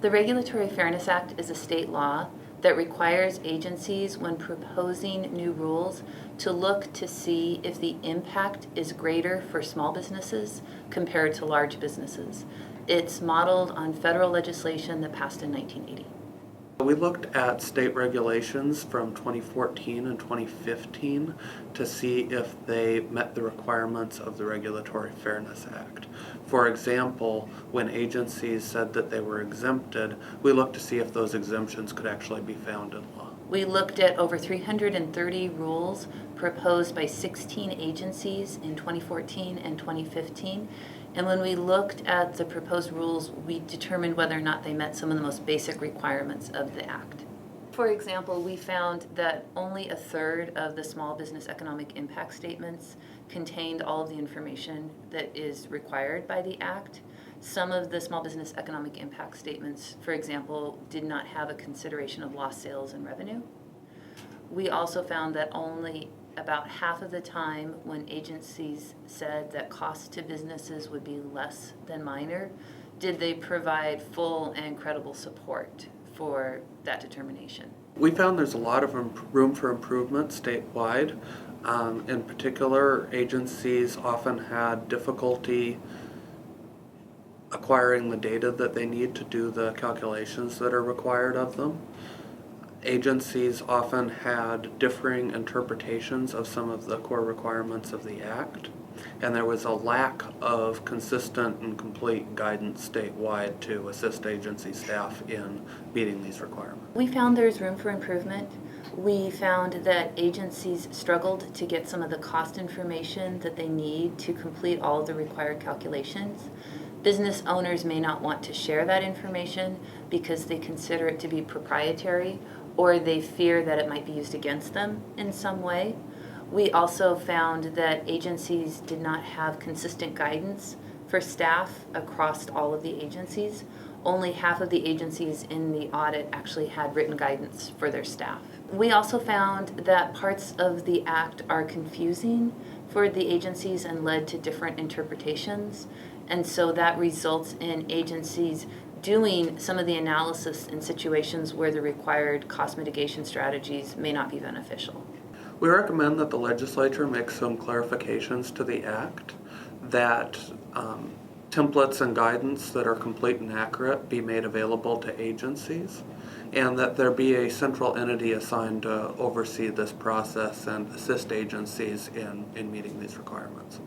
The Regulatory Fairness Act is a state law that requires agencies, when proposing new rules, to look to see if the impact is greater for small businesses compared to large businesses. It's modeled on federal legislation that passed in 1980. We looked at state regulations from 2014 and 2015 to see if they met the requirements of the Regulatory Fairness Act. For example, when agencies said that they were exempted, we looked to see if those exemptions could actually be found in law. We looked at over 330 rules proposed by 16 agencies in 2014 and 2015. And when we looked at the proposed rules, we determined whether or not they met some of the most basic requirements of the Act. For example, we found that only a third of the small business economic impact statements contained all of the information that is required by the Act. Some of the small business economic impact statements, for example, did not have a consideration of lost sales and revenue. We also found that only about half of the time when agencies said that costs to businesses would be less than minor, did they provide full and credible support for that determination. We found there's a lot of room for improvement statewide. In particular, agencies often had difficulty acquiring the data that they need to do the calculations that are required of them. Agencies often had differing interpretations of some of the core requirements of the Act, and there was a lack of consistent and complete guidance statewide to assist agency staff in meeting these requirements. We found there's room for improvement. We found that agencies struggled to get some of the cost information that they need to complete all of the required calculations. Business owners may not want to share that information because they consider it to be proprietary, or they fear that it might be used against them in some way. We also found that agencies did not have consistent guidance for staff across all of the agencies. Only half of the agencies in the audit actually had written guidance for their staff. We also found that parts of the Act are confusing for the agencies and led to different interpretations. And so that results in agencies doing some of the analysis in situations where the required cost mitigation strategies may not be beneficial. We recommend that the legislature make some clarifications to the Act, that templates and guidance that are complete and accurate be made available to agencies, and that there be a central entity assigned to oversee this process and assist agencies in meeting these requirements.